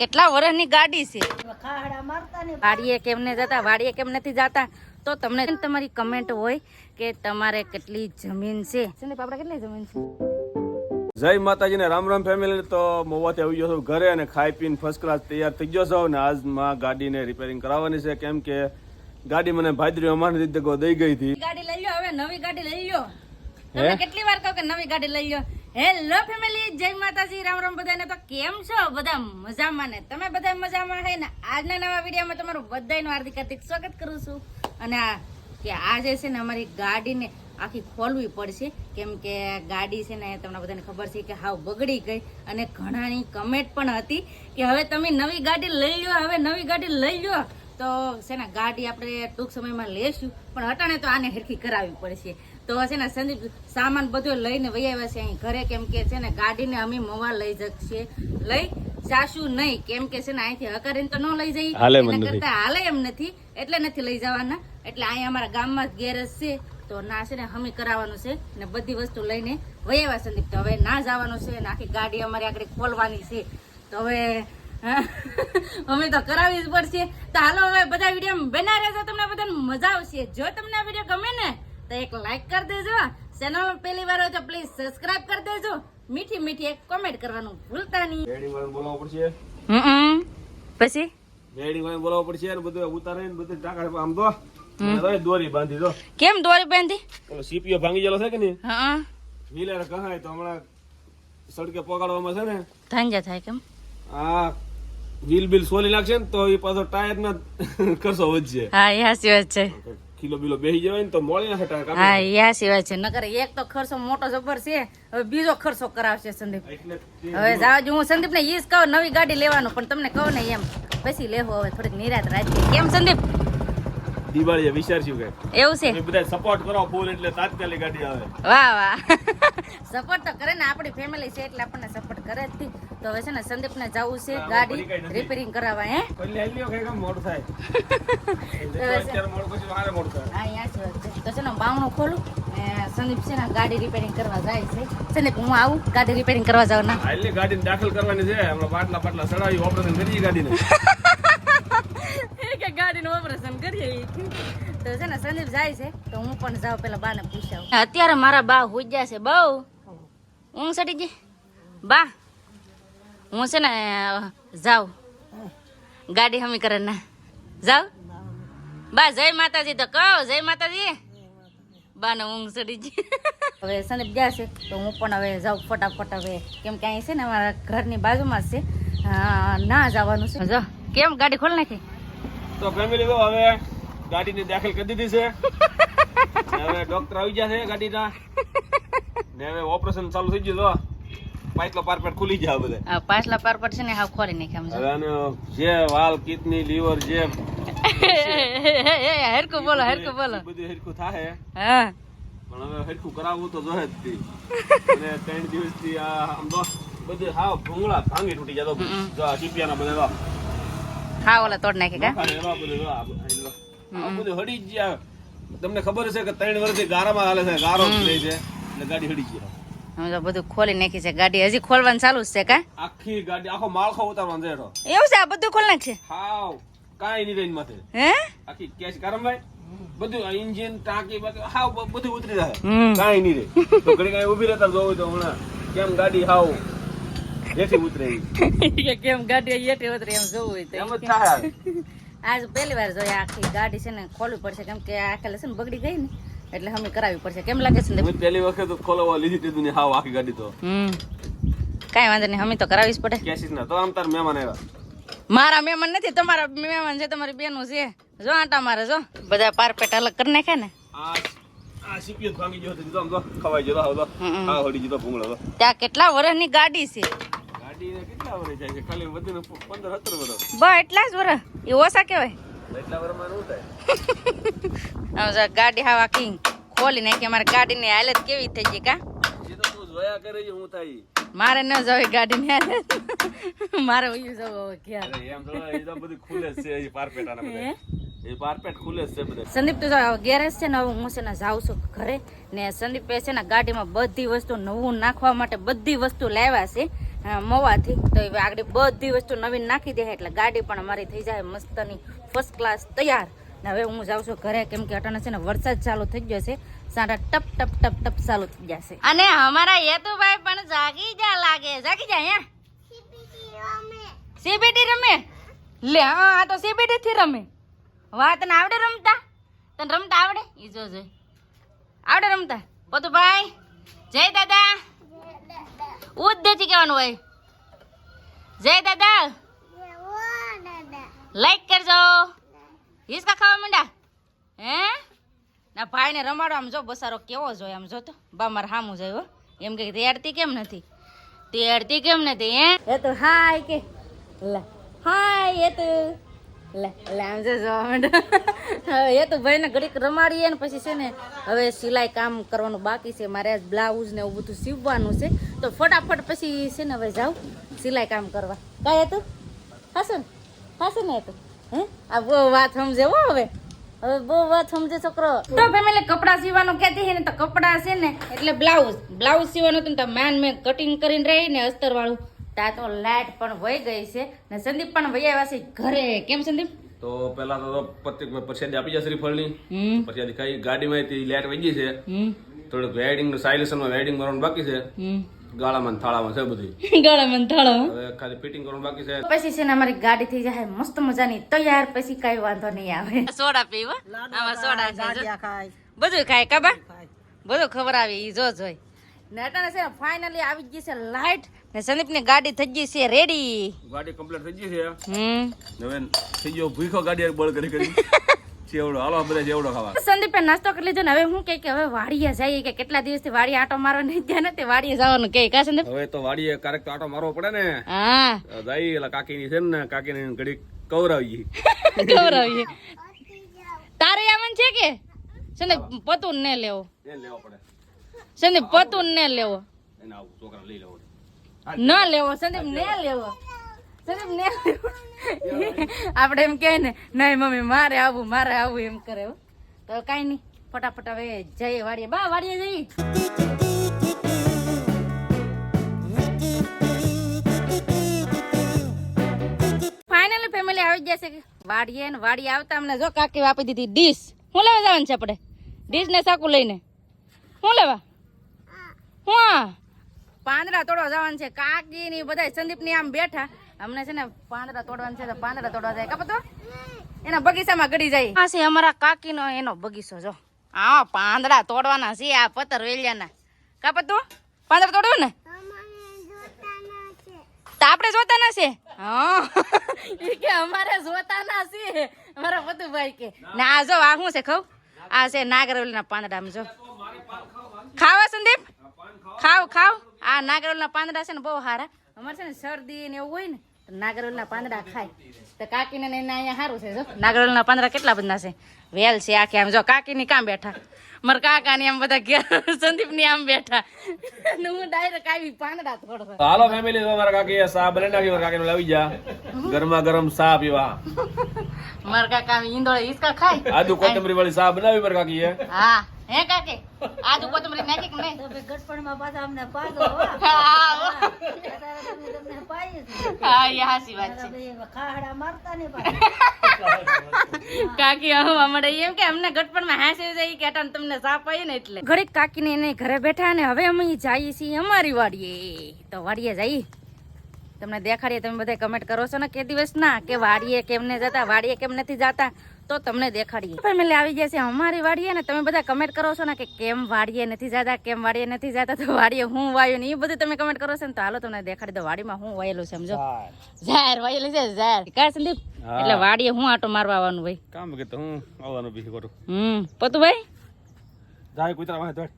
કેટલા વર્ષની ગાડી છે? વાડીએ કેમ ને જતા, વાડીએ કેમ નથી જતા? તો તમને તમારી કમેન્ટ હોય કે તમારે કેટલી જમીન છે. સંદીપ આપણે કેટલી જમીન છે? જય માતાજી ને રામ રામ ફેમિલી. તો મોવાથી આવી ગયો છું ઘરે અને ખાઈ પીને ફર્સ્ટ ક્લાસ તૈયાર થઈ ગયો છું. ને આજમાં ગાડીને રિપેરિંગ કરાવવાની છે, કેમ કે ગાડી મને ભાદરી અમારી રીતે દઈ ગઈ હતી. ગાડી લઈ લો, હવે નવી ગાડી લઈ લો. તમે કેટલી વાર કહો કે નવી ગાડી લઈ લો. હેલો ફેમિલી, જય માતાજી, રામ રામ બધાને. તો કેમ છો બધા? મજામાં ને? તમે બધા મજામાં હે ને? આજના નવા વિડીયોમાં તમારું બધાનું હાર્દિક હાર્દિક સ્વાગત કરું છું. અને આજે છે ને અમારી ગાડીને આખી ખોલવી પડશે, કેમ કે ગાડી છે ને તમને બધાને ખબર છે કે હાવ બગડી ગઈ. અને ઘણાની કમેન્ટ પણ હતી કે હવે તમે નવી ગાડી લઈ લો, હવે નવી ગાડી લઈ લો. તો છે ને ગાડી આપણે ટૂંક સમયમાં લેશું, પણ હટાણે તો આને હરખી કરાવવી પડશે. તો છે ને સંદીપ સામાન બધો લઈને વહી આવ્યા છે અહીં ઘરે, કેમ કે છે ને ગાડીને અમે મવા લઈ જશે, લઈ જાશું નહીં, કેમ કે છે ને અહીંથી હકારીને તો ન લઈ જઈએ, એના કરતા હાલે એમ નથી એટલે નથી લઈ જવાના. એટલે અહીંયા અમારા ગામમાં જ ગેરેજ છે, તો ના છે ને હમી કરાવવાનું છે ને બધી વસ્તુ લઈને વહી આવ્યા સંદીપ. તો હવે ના જવાનું છે ને આખી ગાડી અમારી આગળ ખોલવાની છે. તો હવે અમે તો કરાવવી જ પડશે. તો હાલો હવે બધા વિડીયો બના રહેજો, તમને બધાને મજા આવશે. જો તમને આ વિડીયો ગમે ને તો એક લાઈક કરી દેજો, ચેનલ પહેલી વાર હોય તો પ્લીઝ સબસ્ક્રાઇબ કરી દેજો, મીઠી મીઠી એક કોમેન્ટ કરવાનું ભૂલતા નહીં. રેડી વાળા બોલાવવું પડશે, પછી રેડી વાળા બોલાવવું પડશે અને બધું ઉતારે ને બધું ટાકા આમ દો દોરી બાંધી દો. કેમ દોરી બાંધી? ઓલો સીપીઓ ભાંગી ગયેલો છે કે નહીં? હા, વ્હીલર કહાય તો હમણાં સડકે પકડવામાં છે ને થાંજા થાય. કેમ? આ વ્હીલ બિલ સોલી નાખશે ને તો એ પાછો ટાયર ના ખર્ચો વધશે. હા, એ હાચી વાત છે. કિલો બિલો બેસી જવાય ને તો મળી નાખે ટાયર. હા, એ હાચી વાત છે. નકર એક તો ખર્ચો મોટો જબર છે, હવે બીજો ખર્ચો કરાવશે સંદીપ. હવે જાવજો, હું સંદીપ ને ઈ જ કહું નવી ગાડી લેવાનું, પણ તમને કહું ને એમ પછી લેવો હવે થોડીક નિરાત રાખીએ. કેમ સંદીપ? દિવાળીએ વિચારશું કે એવું છે? બધા સપોર્ટ કરો ફૂલ એટલે તાત્કાલિક ગાડી આવે. વાહ વાહ, સપોર્ટ તો કરે ને, આપણી ફેમિલી છે એટલે આપણને સપોર્ટ કરે જ. તો હવે છે ને સંદીપ ને જવું છે ગાડી રિપેરિંગ કરાવવા. હે મોડું થાય તો છે ને બાવણું ખોલું ને સંદીપ છે ને ગાડી રિપેરિંગ કરવા જાય છે. સંદીપ હું આવું ગાડી રિપેરિંગ કરવા જાવ ના? એટલે ગાડી દાખલ કરવાની છે, હમણાં બાટલા સડાવી ઓપરેશન કરીએ ગાડીને. કે ગાડીનું ઓપરેશન કરીએ. તો છે ને સંદીપ જાય છે તો હું પણ જાઉં, પેલા બાને પૂછાવું. અત્યારે મારા બા હુજ્યા છે, બહુ ઊંઘ સડી ગઈ. બા હું છે ને જાઉં ગાડી હમી કરે ના જાવ. બા જય માતાજી તો કહો, જય માતાજી. બા ને ઊંઘ સડી ગઈ. હવે સંદીપ ગયા છે તો હું પણ હવે જાઉં ફટાફટ. હવે કેમ કે અહીં છે ને અમારા ઘરની બાજુમાં જ છે, ના જવાનું છે. જો કેમ ગાડી ખોલ નાખી? તો ફેમિલી તો હવે ગાડીને દાખલ કરી દીધી છે. હવે ડોક્ટર આવી ગયા છે ગાડીના ને હવે ઓપરેશન ચાલુ થઈ ગયું. પાછલા પારપેટ ખુલી ગયા બધા. પાછલા પારપેટ છે ને હાવ ખોલી નાખ્યા. હવે આને જે વાલ કિડની લીવર જે હરકું બોલો, હરકું બોલો, બધું હરકું થાય. હા, પણ હવે હરકું કરાવવું તો જોહે જ. અને 3 દિવસથી આમ તો બધું હાવ ભૂંગળા ભાંગી તૂટી જતો. જો આ ટીપિયાના બધા હા ઓલા તોડ નાખે કા બધું હડી જ ગયા. તમને ખબર છે કે 3 વર્ષથી ગારામાં હાલે છે, ગારો લે છે એટલે ગાડી હડી ગઈ. અમે તો બધું ખોલી નાખી છે, ગાડી હજી ખોલવાનું ચાલુ છે કા? આખી ગાડી આખો માળખો ઉતારવાનો છે. એવું છે? આ બધું ખોલી નાખશે? હાવ કાઈ નહીં રહી માથે. હે આખી કેસ ગરમ ભાઈ બધું એન્જિન ટાંકી બધું હાવ બધું ઉતરી જાય, કાઈ નહીં રહે. તો ઘડી કાઈ ઊભી રહેતા જોવું તો હમણાં કેમ ગાડી હાવ જેથી ઉતરે કે કેમ ગાડી યેઠે ઉતરે એમ જોવું હોય તો એમ જ થાય. આજ પહેલી વાર જોઈ આખી ગાડી છે ને ખોલવી પડશે, કેમ કે આખે છે ને બગડી ગઈ ને એટલે અમે કરાવવી પડશે. કેમ લાગે છે? મેં પહેલી વખત ખોલવા લીધી હતી ને હાવ આખી ગાડી તો કાઈ વાંધો નહીં, અમે તો કરાવવી જ પડે. કેસીસ ના તો આમ તાર મહેમાન આવ્યા. મારા મહેમાન નથી, તમારા મહેમાન છે, તમારી બેનું છે. જો આટા મારે જો બધા પારપેટ અલગ કરી નાખ્યા ને. આ સીપીઓ ભાંગી ગયો હતો, આમ તો ખવાઈ ગયો હતો. હા હડી ગયો ભૂંગળો. ત્યાં કેટલા વર્ષની ગાડી છે? ગાડીને કેટલા વર્ષ જાય છે? ખાલી વધીને 15-17 વર્ષ. બસ એટલા જ વર્ષ? એ ઓછા કહેવાય. એટલા વર્ષમાં શું થાય? ગાડી હાવા કિંગ ખોલી નાખી. અમારી ગાડીની હાલત કેવી થઈ ગઈ કા? એ તો તું જોયા કરે છે હું થાય. મારે ન જોઈ ગાડીની હાલત, મારે ઉયું જવું ક્યાં. એમ તો એ તો બધું ખુલે જ છે, એ પારપેટાના બધા એ પારપેટ ખુલે જ છે બધા. સંદીપ તો ગેરેજ છે ને, હવે હું છે ને જાઉં છું ઘરે. ને સંદીપે છે ને ગાડીમાં બધી વસ્તુ નવું નાખવા માટે બધી વસ્તુ લાવ્યા છે. મોવાથી. તો હવે આગળ બધી વસ્તુ નવીન નાખી દે એટલે ગાડી પણ અમારી થઈ જાય મસ્તની ફર્સ્ટ ક્લાસ તૈયાર. ને હવે હું જાઉં છું ઘરે, કેમ કે અટાણે છે ને વરસાદ ચાલુ થઈ ગયો છે, સાડા ટપ ટપ ટપ ટપ ચાલુ થઈ જશે. અને અમારા હેતુભાઈ પણ જાગી જા લાગે. જાગી જા. સીબીટી રમે લે. હા તો સીબીટી થી રમે. વાહ, તને આવડે રમતા? તને રમતા આવડે? ઈ જો આવડે રમતા. પોતુભાઈ જય દાદા. ઉદ્દેથી કહેવાનું હોય જય દાદા. લાઈક કરજો. હિસકા ખાવા માંડ્યા હે? ના ભાઈ ને રમાડો. આમ જો બસારો કેવો જોય. આમ જો તો બા મારે હામું જાય હો. એમ કે તેડતી કેમ નથી, તેડતી કેમ નથી? હે તો હાય કે લે હાય એ તો લે લે આમ જો જોવા માંડો. હવે એ તો ભાઈ ને ઘડીક રમાડીએ ને પછી છે ને હવે સિલાઈ કામ કરવાનું બાકી છે મારે. બ્લાઉઝ ને એવું બધું સીવવાનું છે તો ફટાફટ પછી છે ને હવે જાઉં સિલાઈ કામ કરવા. કાંઈ હતું હાસું ને હતું હે? આ બહુ વાત સમજે હો. હવે બહુ વાત સમજે છોકરો. તો ફેમિલી કપડા સીવવાનું કહેતી છે ને તો કપડા છે ને એટલે બ્લાઉઝ સીવવાનું હતું ને તો મેં કટિંગ કરીને રહી ને અસ્તર વાળું. ત્યાં તો લાઈટ પણ વહી ગઈ છે ને સંદીપ પણ વહી આવ્યા છે ઘરે. કેમ સંદીપ? તો પેલા તો પ્રત્યેક પ્રસાદી આપી જશે શ્રીફળની. પ્રસાદી ખાઈ ગાડીમાં લાઈટ વહી ગઈ છે. થોડુંક વેડિંગ સાયલેશનમાં વેડિંગ કરવાનું બાકી છે. ગાળામાં થાળામાં છે બધું. ગાળામાં થાળામાં હવે ખાલી ફિટિંગ કરવાનું બાકી છે. પછી છે ને અમારી ગાડી થઈ જાય મસ્ત મજાની તૈયાર. પછી કઈ વાંધો નહીં આવે. સોડા પીવા આમાં સોડા ખાય બધું ખાય કાબા બધું ખબર આવી ઈ જો જોઈ. ને અટાણે છે ને ફાઇનલી આવી ગઈ છે લાઈટ ને સંદીપ ની ગાડી થઈ ગઈ છે રેડી. ગાડી કમ્પ્લીટ થઈ ગઈ છે. હવે થઈ ગયો ભૂખો ગાડી બળ કરી ચેવડો હાલો બધા ચેવડો ખાવા. સંદીપે નાસ્તો કરી લીધો ને હવે હું કે હવે વાડીએ જઈએ કે કેટલા દિવસથી વાડીએ આટો મારવા નહીં ગયા નથી. વાડીએ જવાનું કે કા સંદીપ? હવે તો વાડીએ ક્યારેક તો આટો મારવો પડે ને. હા જઈ એલા કાકીની છે ને કાકીને ઘડી કવરાવીએ. તારે આમન છે કે સંદીપ પતું ને લેવો? લેવો પડે સંદીપ પતું ને લેવો. એને આવું છોકરા લઈ લેવો ન લેવો સંદીપ ને લેવો. આપડે એમ કે ને નહીં મમ્મી મારે આવું એમ કરે. તો કઈ નઈ ફટાફટ હવે જઈએ વાડીએ. બા વાડીએ જઈએ. ફાઇનલી ફેમિલી આવી જશે વાડીએ ને વાડીએ આવતા અમને જો કાકી આપી દીધી ડીશ. શું લેવા જવાનું છે આપણે? ડીશ ને સાકુ લઈને શું લેવા? હું પાંદડા તોડવા જવાનું છે. કાકી ની બધા સંદીપ ની આમ બેઠા. અમને છે ને પાંદડા તોડવાનું છે તો પાંદડા તોડવા જાય. કાપતો એના બગીચામાં ગડી જાય. આ છે અમારા કાકી નો એનો બગીચો. જો હા પાંદડા તોડવાના છે આ પતર વેલિયાના. કાપતો પાંદડા તોડવું ને તો આપણે જોતાના છે. હા કે અમારે જોતાના છે અમારા પતુભાઈ કે ને આ જો આ શું છે ખવ? આ છે નાગરવેલી ના પાંદડા. જો ખાવા સંદીપ ખાવ. આ નાગરવેલી ના પાંદડા છે ને બહુ સારા. અમારે છે ને શરદી ને એવું હોય ને નાગરવેલ ના પાંદડા ખાય તો કાકીને અહીંયા સારું છે. જો નાગરવેલ ના પાંદડા કેટલા બધા છે. વેલ છે આખી. આમ જો કાકી ની કામ બેઠા મારા કાકા ની આમ બધા ઘેર સંદીપ ની આમ બેઠા હું ડાયરેક્ટ આવી પાંદડા તોડવા. હાલો ફેમિલી મારા કાકી સા બનાવી નાખી. મારા કાકી લાવી જા ગરમા ગરમ સા પીવા. મારા કાકા ઈંદોળે ઈસકા ખાય. આદુ કોથમરી વાળી સા બનાવી મારા કાકી. હા હે કાકે આદુ કોથમરી નાખી કે નહીં? તો ગટપણ માં પાછા અમને પાડો. હા એ હાસી વાત છે. ખાડા મારતા ને કાકી હવા મળે એમ કે અમને ગટપણ માં હાસી જાય કે અટાણ તમને સાપ આવી ને એટલે ઘડીક કાકી ને એને ઘરે બેઠા ને હવે અમે જઈએ છીએ અમારી વાડીએ. તો વાડીએ જઈએ તમને દેખાડીએ. તમે બધા કમેન્ટ કરો છો ને કે દિવસ ના કે વાડીએ કેમ ને જતા વાડીએ કેમ નથી જતા તો તમને દેખાડીએ. ફેમિલી આવી જશે અમારી વાડીએ ને તમે બધા કમેન્ટ કરો છો ને કે કેમ વાડીએ નથી જતા કેમ વાડીએ નથી જતા. તો વાડીએ હું વાયું ને એ બધું તમે કમેન્ટ કરો છો ને તો હાલો તમને દેખાડી દો વાડીમાં હું વાયેલું છે. સમજો ઝાર વાયેલું છે ઝાર. કા સંદીપ? એટલે વાડીએ હું આટો મારવા આવવાનું ભાઈ કામ કે તો હું આવવાનું બી કરું. પતુભાઈ જાય કુતરા વાહે દોડ.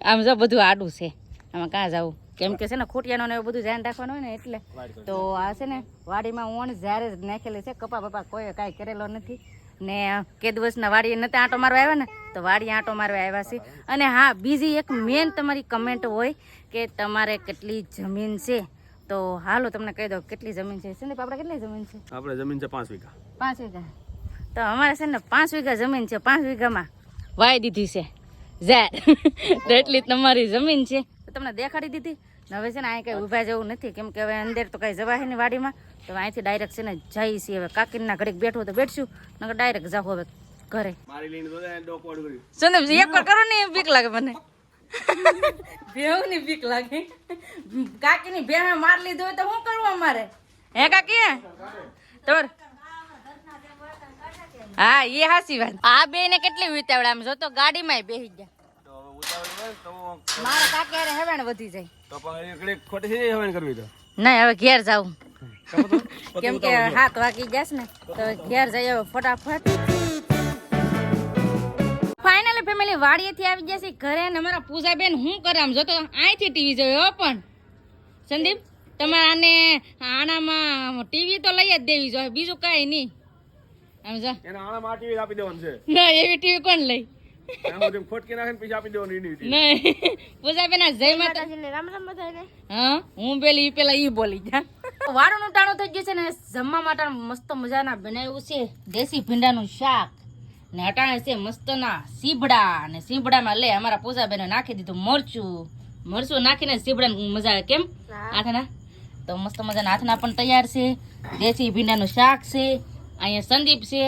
આમ જો બધું આડું છે આમાં કાં જાવું કેમ કે છે ને ખૂટિયાનો ને એવું બધું ધ્યાન રાખવાનું હોય ને એટલે. તો આ છે ને વાડીમાં ઓણ જ્યારે જ નાખેલી છે. કપા બપા કોઈ કાંઈ કરેલો નથી ને કે દિવસના વાડીએ નતા આંટો મારવા આવ્યા ને તો વાડીએ આંટો મારવા આવ્યા છે. અને હા બીજી એક મેન તમારી કમેન્ટ હોય કે તમારે કેટલી જમીન છે તો હાલો તમને કહી દો કેટલી જમીન છે. સંદીપ આપણે કેટલી જમીન છે? આપણે જમીન છે 5 વીઘા. 5 વીઘા. તો અમારે છે ને 5 વીઘા જમીન છે. 5 વીઘામાં વાઈ દીધી છે ઝાર. તો એટલી તમારી જમીન છે તો તમને દેખાડી દીધી. હવે છે ને અહીં કઈ ઊભા જવું નથી, કેમ કે હવે અંદર તો કઈ જવાય નહીં વાડીમાં. તો અહીંથી ડાયરેક્ટ છે ને જઈ છીએ. હવે કાકીના ઘડીક બેઠું તો બેઠશું, નકર ડાયરેક્ટ જાવ હવે ઘરે. મારી લઈને તો ડોકવાડ કરી. સંદીપ એક વાર કરો ને, બીક લાગે મને. બેહુની બીક લાગે. કાકીની બેહે માર લીધો હોય તો શું કરવું અમારે? હે કાકી તોર હા એ હાસી વાત. આ બે ને કેટલી વિતાવડા આમ જો તો ગાડીમાં બેસી ગયા. તો હવે ઉતાવળ હોય તો મારા કાકી હારે હેવાણ વધી જાય. તો પણ એકડી ખોટી થઈ હવાન કરવી તો. નહીં હવે ઘેર જાઉં, કેમ કે 7 વાગી જશે ને તો ઘેર જઈએ ફટાફટ. ફાઇનલી ફેમિલી વાડીએથી આવી ગયા છે ઘરે, અને અમારા પૂજાબેન શું કરે આમ જો તો અહીંથી ટીવી જોયો. પણ સંદીપ તમારે આનામાં ટીવી તો લઈ જ દેવી જોઈએ, બીજું કઈ નહીં. આમ જો એના આણા ટીવી આપી દેવાનું છે. ના એવી ટીવી કોણ લઈ? એમાં ખોટકી નાખીને પછી આપી દેવાનું એની ટીવી. નહીં પૂજાબેન આ જય માતાજીને રામ રામ બધાને. હા હું પેલા ઈ બોલી જા. વાળું ટાણું થઈ ગયું છે ને, જમવા માટે મસ્ત મજાના બનાવ્યું છે દેશી ભીંડાનું શાક ને અટાણે છે મસ્તના સીબડા, અને સીબડામાં લે અમારા પૂજાબેને નાખી દીધું મરચું નાખીને સીબડા મજા આવે. કેમ આથના તો મસ્ત મજાના હાથના પણ તૈયાર છે. દેશી ભીંડાનું શાક છે. અહીંયા સંદીપ છે.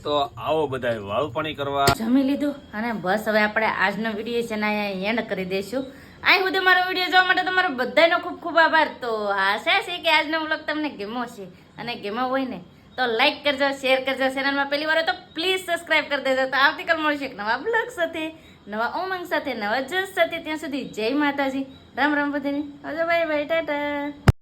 તો આવો બધા વાળું પાણી કરવા. જમી લીધું અને બસ હવે આપણે આજનો વિડીયો છે ને અહીંયા એન્ડ કરી દઈશું. અહીં સુધી મારો વિડીયો જોવા માટે તમારો બધાનો ખૂબ ખૂબ આભાર. તો આશા છે કે આજનો વ્લોગ તમને ગમ્યો છે, અને ગમ્યો હોય ને તો લાઈક કરજો, શેર કરજો. ચેનલમાં પહેલી વાર તો પ્લીઝ સબસ્ક્રાઇબ કરી દેજો. તો આવતીકાલ મળશે એક નવા બ્લોગ સાથે, નવા ઉમંગ સાથે, નવા જોશ સાથે. ત્યાં સુધી જય માતાજી, રામ રામ બધાને. Bye bye, Tata.